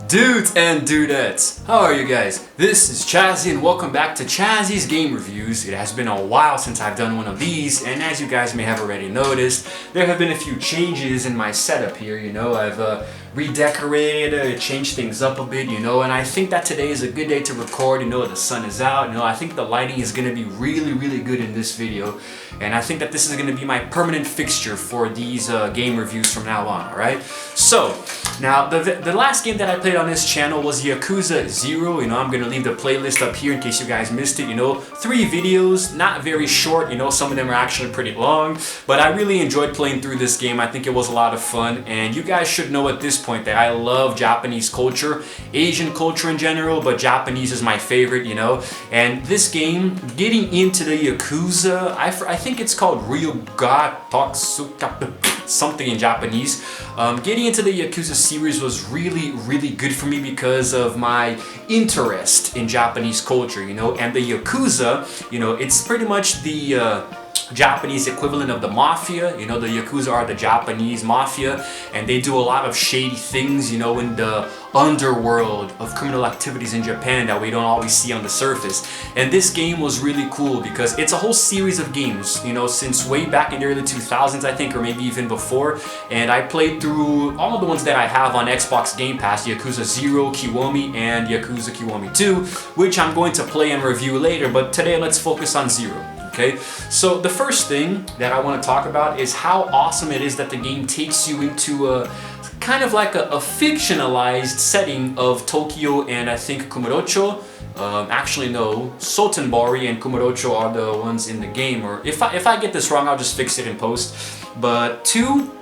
Dudes and dudettes, how are you guys? This is Chazzy and welcome back to Chazzy's Game Reviews. It has been a while since I've done one of these, and as you guys may have already noticed, there have been a few changes in my setup here. I've redecorated, changed things up a bit, and I think that today is a good day to record. The sun is out, I think the lighting is going to be really good in this video, and I think that this is going to be my permanent fixture for these game reviews from now on, alright? So, now the last game that I played on this channel was Yakuza 0. I'm going to leave the playlist up here in case you guys missed it. 3 videos, not very short, some of them are actually pretty long, but I really enjoyed playing through this game. I think it was a lot of fun, and you guys should know at this point that I love Japanese culture, Asian culture in general, but Japanese is my favorite, and this game, getting into the Yakuza, I think it's called Ryuga Toksuka, something in Japanese. Getting into the Yakuza series was really good for me because of my interest in Japanese culture, and the Yakuza, it's pretty much the Japanese equivalent of the mafia. The Yakuza are the Japanese mafia, and they do a lot of shady things, in the underworld of criminal activities in Japan that we don't always see on the surface. And this game was really cool because it's a whole series of games, since way back in the early 2000s, I think, or maybe even before. And I played through all the ones that I have on Xbox Game Pass, Yakuza 0, Kiwami, and Yakuza Kiwami 2, which I'm going to play and review later, but today let's focus on 0. Okay, so the first thing that I want to talk about is how awesome it is that the game takes you into a kind of like a fictionalized setting of Tokyo and I think Kamurocho. Actually no, Sotenbori and Kamurocho are the ones in the game, or if I get this wrong, I'll just fix it in post. But 2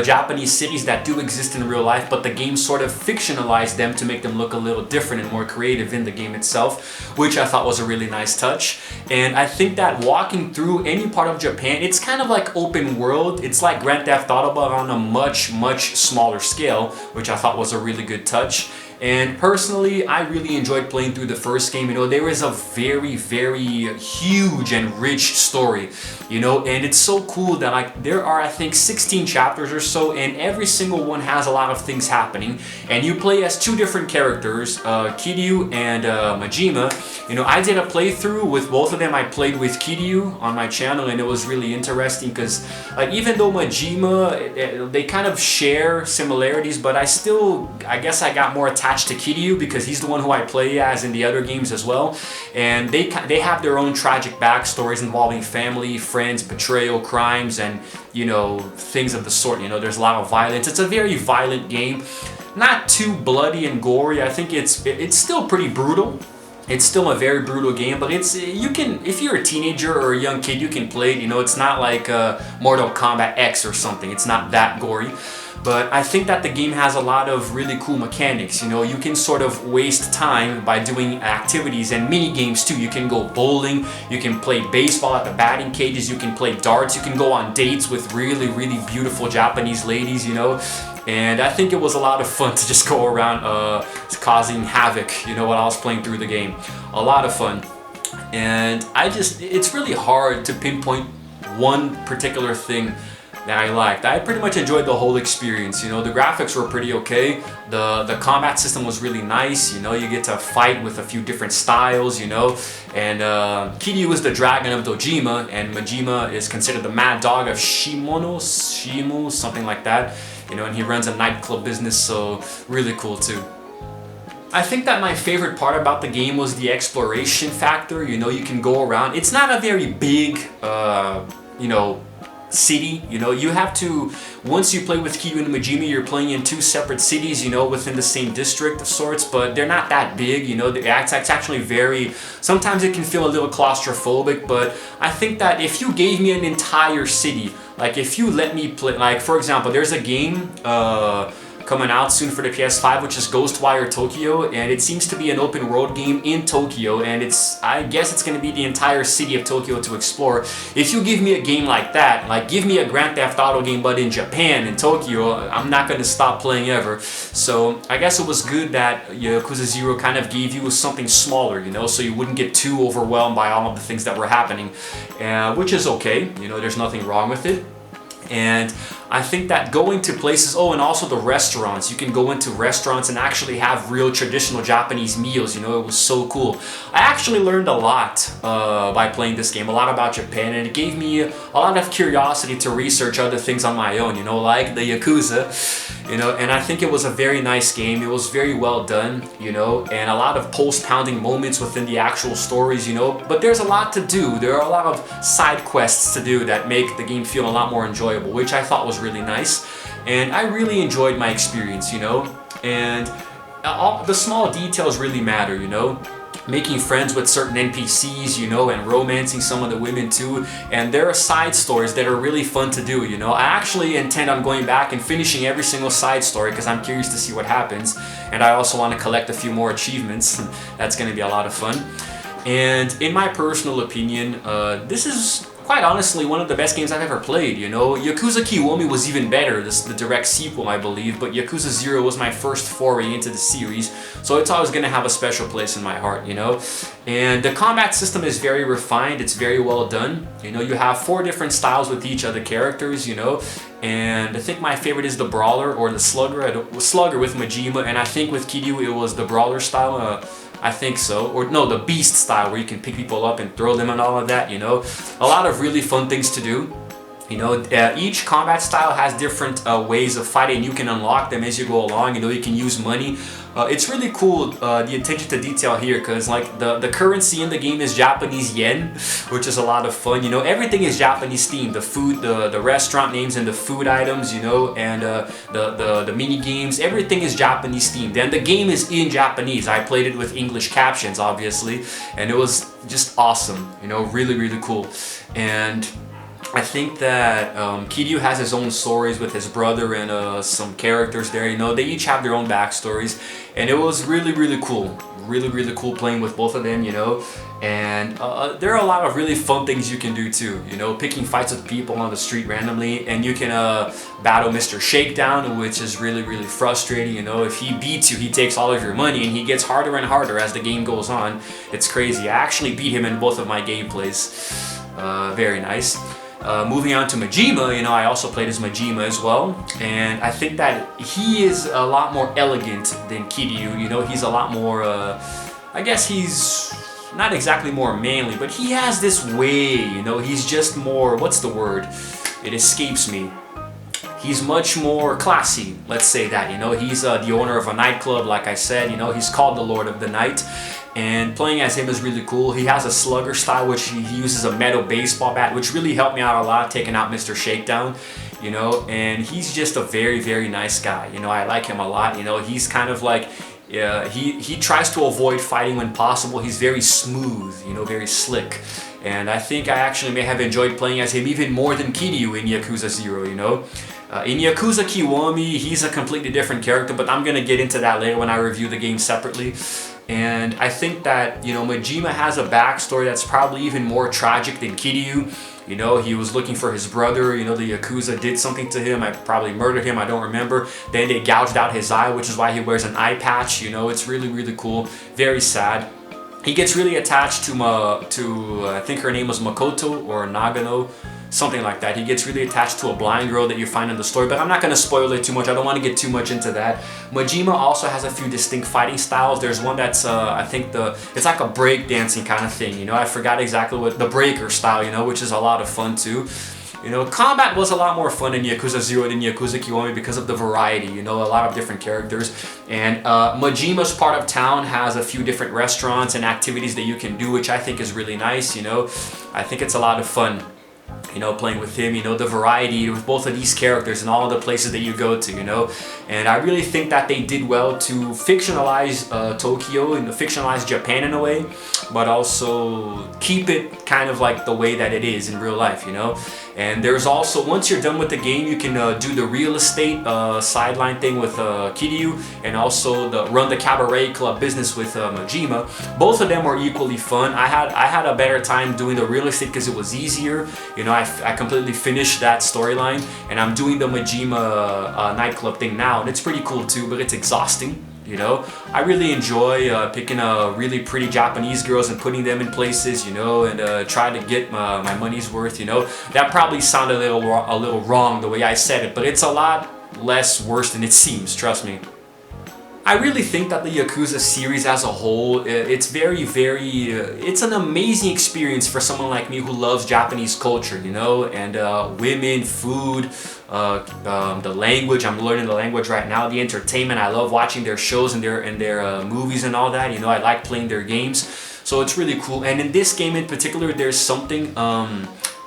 Japanese cities that do exist in real life, but the game sort of fictionalized them to make them look a little different and more creative in the game itself, which I thought was a really nice touch. And I think that walking through any part of Japan, it's kind of like open world. It's like Grand Theft Auto, but on a much smaller scale, which I thought was a really good touch. And personally, I really enjoyed playing through the first game. There is a very huge and rich story, and it's so cool that there are, I think, 16 chapters or so, and every single one has a lot of things happening, and you play as 2 different characters, Kiryu and Majima. I did a playthrough with both of them. I played with Kiryu on my channel, and it was really interesting because, even though Majima, they kind of share similarities, but I guess I got more attached to Kiryu because he's the one who I play as in the other games as well, and they have their own tragic backstories involving family, friends, betrayal, crimes, and things of the sort. There's a lot of violence. It's a very violent game, not too bloody and gory. I think it's still pretty brutal. It's still a very brutal game, but you can, if you're a teenager or a young kid, you can play it. It's not like Mortal Kombat X or something. It's not that gory. But I think that the game has a lot of really cool mechanics. You can sort of waste time by doing activities and mini games too. You can go bowling, you can play baseball at the batting cages, you can play darts, you can go on dates with really beautiful Japanese ladies, And I think it was a lot of fun to just go around causing havoc, while I was playing through the game. A lot of fun. And it's really hard to pinpoint one particular thing that I liked. I pretty much enjoyed the whole experience. The graphics were pretty okay. The combat system was really nice. You get to fight with a few different styles, and Kiryu is the dragon of Dojima, and Majima is considered the mad dog of Shimu, something like that. And he runs a nightclub business, so really cool too. I think that my favorite part about the game was the exploration factor. You can go around. It's not a very big, city. You have to, once you play with Kiryu and Majima, you're playing in 2 separate cities, within the same district of sorts, but they're not that big. It's actually sometimes it can feel a little claustrophobic, but I think that if you gave me an entire city, like if you let me play, like for example, there's a game coming out soon for the PS5, which is Ghostwire Tokyo, and it seems to be an open world game in Tokyo, and I guess it's going to be the entire city of Tokyo to explore. If you give me a game like that, like give me a Grand Theft Auto game but in Japan, in Tokyo, I'm not going to stop playing ever. So I guess it was good that Yakuza 0 kind of gave you something smaller, so you wouldn't get too overwhelmed by all of the things that were happening, which is okay, there's nothing wrong with it. And I think that going to places, oh, and also the restaurants, you can go into restaurants and actually have real traditional Japanese meals, you know, it was so cool. I actually learned a lot by playing this game, a lot about Japan, and it gave me a lot of curiosity to research other things on my own, you know, like the Yakuza, you know, and I think it was a very nice game. It was very well done, you know, and a lot of post-pounding moments within the actual stories, you know, but there's a lot to do. There are a lot of side quests to do that make the game feel a lot more enjoyable, which I thought was really nice, and I really enjoyed my experience, you know, and all the small details really matter, you know, making friends with certain NPCs, you know, and romancing some of the women too, and there are side stories that are really fun to do, you know. I actually intend on going back and finishing every single side story because I'm curious to see what happens, and I also want to collect a few more achievements. That's going to be a lot of fun. And in my personal opinion, this is quite honestly one of the best games I've ever played, you know. Yakuza Kiwami was even better, the direct sequel, I believe, but Yakuza 0 was my first foray into the series, so it's always going to have a special place in my heart, you know. And the combat system is very refined, it's very well done, you know. You have 4 different styles with each of the characters, you know, and I think my favorite is the Brawler or the Slugger with Majima, and I think with Kiryu it was the Brawler style, I think so, or no, the Beast style where you can pick people up and throw them and all of that, you know. A lot of really fun things to do. You know, each combat style has different ways of fighting. You can unlock them as you go along, you know, you can use money. It's really cool, the attention to detail here, because like the currency in the game is Japanese yen, which is a lot of fun, you know. Everything is Japanese themed, the food, the restaurant names and the food items, you know, and the mini games, everything is Japanese themed, and the game is in Japanese. I played it with English captions, obviously, and it was just awesome, you know, really, really cool. And I think that Kiryu has his own stories with his brother and some characters there, you know, they each have their own backstories, and it was really, really cool. Really, really cool playing with both of them, you know, and there are a lot of really fun things you can do too, you know, picking fights with people on the street randomly, and you can battle Mr. Shakedown, which is really, really frustrating, you know. If he beats you, he takes all of your money, and he gets harder and harder as the game goes on. It's crazy. I actually beat him in both of my gameplays. Very nice. Moving on to Majima, you know, I also played as Majima as well, and I think that he is a lot more elegant than Kiryu, you know. He's a lot more, I guess he's not exactly more manly, but he has this way, you know, he's just more, what's the word? It escapes me. He's much more classy, let's say that, you know. He's the owner of a nightclub, like I said, you know, he's called the Lord of the Night. And playing as him is really cool. He has a slugger style, which he uses a metal baseball bat, which really helped me out a lot, taking out Mr. Shakedown, you know. And he's just a very, very nice guy, you know. I like him a lot, you know. He's kind of like, he tries to avoid fighting when possible. He's very smooth, you know, very slick. And I think I actually may have enjoyed playing as him even more than Kiryu in Yakuza 0, you know. In Yakuza Kiwami, he's a completely different character, but I'm going to get into that later when I review the game separately. And I think that, you know, Majima has a backstory that's probably even more tragic than Kiryu. You know, he was looking for his brother, you know, the Yakuza did something to him, I probably murdered him, I don't remember. Then they gouged out his eye, which is why he wears an eye patch, you know. It's really, really cool, very sad. He gets really attached to I think her name was Makoto or Nagano, something like that. He gets really attached to a blind girl that you find in the story, but I'm not going to spoil it too much. I don't want to get too much into that. Majima also has a few distinct fighting styles. There's one that's, I think it's like a break dancing kind of thing, you know. I forgot exactly what, the breaker style, you know, which is a lot of fun too. You know, combat was a lot more fun in Yakuza 0 than Yakuza Kiwami because of the variety, you know, a lot of different characters. And Majima's part of town has a few different restaurants and activities that you can do, which I think is really nice, you know. I think it's a lot of fun, you know, playing with him, you know, the variety with both of these characters and all the places that you go to, you know. And I really think that they did well to fictionalize Tokyo and fictionalize Japan in a way, but also keep it kind of like the way that it is in real life, you know. And there's also, once you're done with the game, you can do the real estate sideline thing with Kiryu, and also run the cabaret club business with Majima. Both of them were equally fun. I had a better time doing the real estate because it was easier. You know, I completely finished that storyline, and I'm doing the Majima nightclub thing now, and it's pretty cool too, but it's exhausting. you know. I really enjoy picking really pretty Japanese girls and putting them in places, you know, and try to get my money's worth, you know. That probably sounded a little wrong the way I said it, but it's a lot less worse than it seems, trust me. I really think that the Yakuza series as a whole, it's it's an amazing experience for someone like me who loves Japanese culture, you know, and women, food, the language. I'm learning the language right now. The entertainment. I love watching their shows and their movies and all that. You know, I like playing their games, so it's really cool. And in this game in particular, there's something.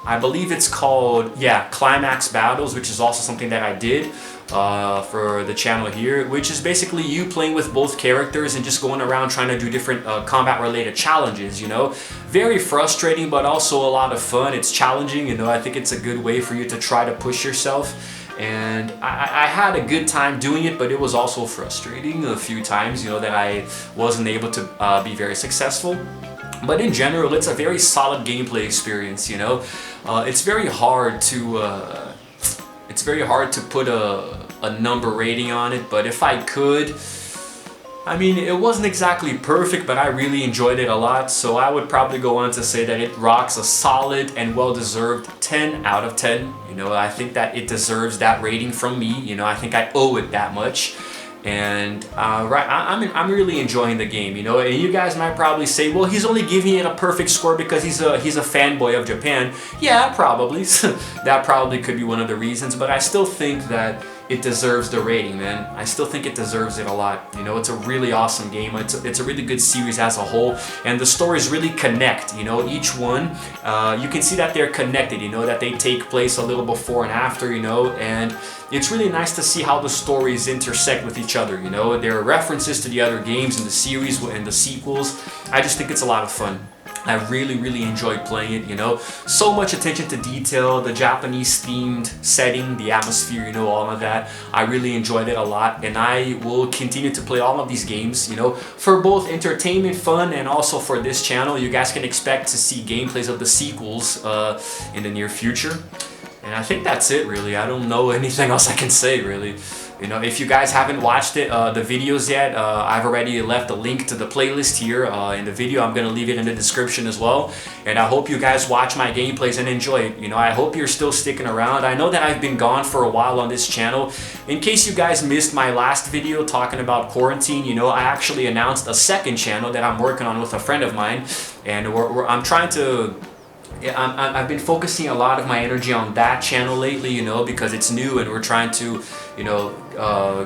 I believe it's called Climax Battles, which is also something that I did for the channel here, which is basically you playing with both characters and just going around trying to do different combat related challenges, you know. Very frustrating, but also a lot of fun. It's challenging, you know. I think it's a good way for you to try to push yourself, and I had a good time doing it, but it was also frustrating a few times, you know, that I wasn't able to be very successful. But in general, it's a very solid gameplay experience, you know. It's very hard to put a number rating on it, but if I could, I mean, it wasn't exactly perfect, but I really enjoyed it a lot, so I would probably go on to say that it rocks a solid and well-deserved 10 out of 10. You know, I think that it deserves that rating from me, you know. I think I owe it that much. And I'm really enjoying the game, you know. And you guys might probably say, well, he's only giving it a perfect score because he's a fanboy of Japan. Yeah, probably. That probably could be one of the reasons, but I still think that it deserves the rating, man. I still think it deserves it a lot. You know, it's a really awesome game. It's a really good series as a whole, and the stories really connect. You know, each one, you can see that they're connected. You know, that they take place a little before and after. You know, and it's really nice to see how the stories intersect with each other. You know, there are references to the other games in the series and the sequels. I just think it's a lot of fun. I really enjoyed playing it, you know. So much attention to detail, the Japanese themed setting, the atmosphere, you know, all of that. I really enjoyed it a lot, and I will continue to play all of these games, you know, for both entertainment, fun, and also for this channel. You guys can expect to see gameplays of the sequels in the near future. And I think that's it, really. I don't know anything else I can say, really. You know, if you guys haven't watched it, the videos yet, I've already left a link to the playlist here in the video. I'm gonna leave it in the description as well. And I hope you guys watch my gameplays and enjoy it. You know, I hope you're still sticking around. I know that I've been gone for a while on this channel. In case you guys missed my last video talking about quarantine, you know, I actually announced a second channel that I'm working on with a friend of mine. And I'm trying to... I've been focusing a lot of my energy on that channel lately, you know, because it's new and we're trying to, you know,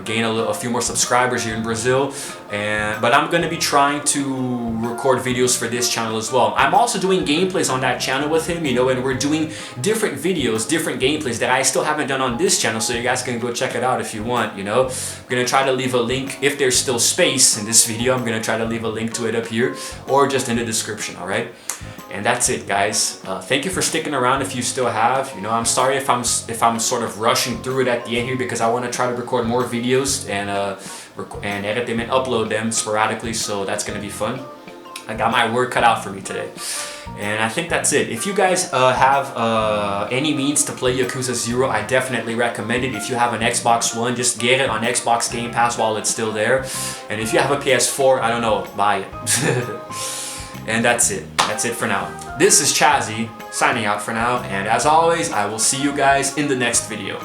gain a few more subscribers here in Brazil. But I'm going to be trying to record videos for this channel as well. I'm also doing gameplays on that channel with him, you know, and we're doing different videos, different gameplays that I still haven't done on this channel, so you guys can go check it out if you want, you know. I'm going to try to leave a link, if there's still space in this video, I'm going to try to leave a link to it up here or just in the description, alright? And that's it, guys. Thank you for sticking around if you still have. You know, I'm sorry if I'm sort of rushing through it at the end here, because I want to try to record more videos and edit them and upload them sporadically, so that's going to be fun. I got my work cut out for me today. And I think that's it. If you guys have any means to play Yakuza 0, I definitely recommend it. If you have an Xbox One, just get it on Xbox Game Pass while it's still there. And if you have a PS4, I don't know, buy it. And that's it. That's it for now. This is Chazzy, signing out for now. And as always, I will see you guys in the next video.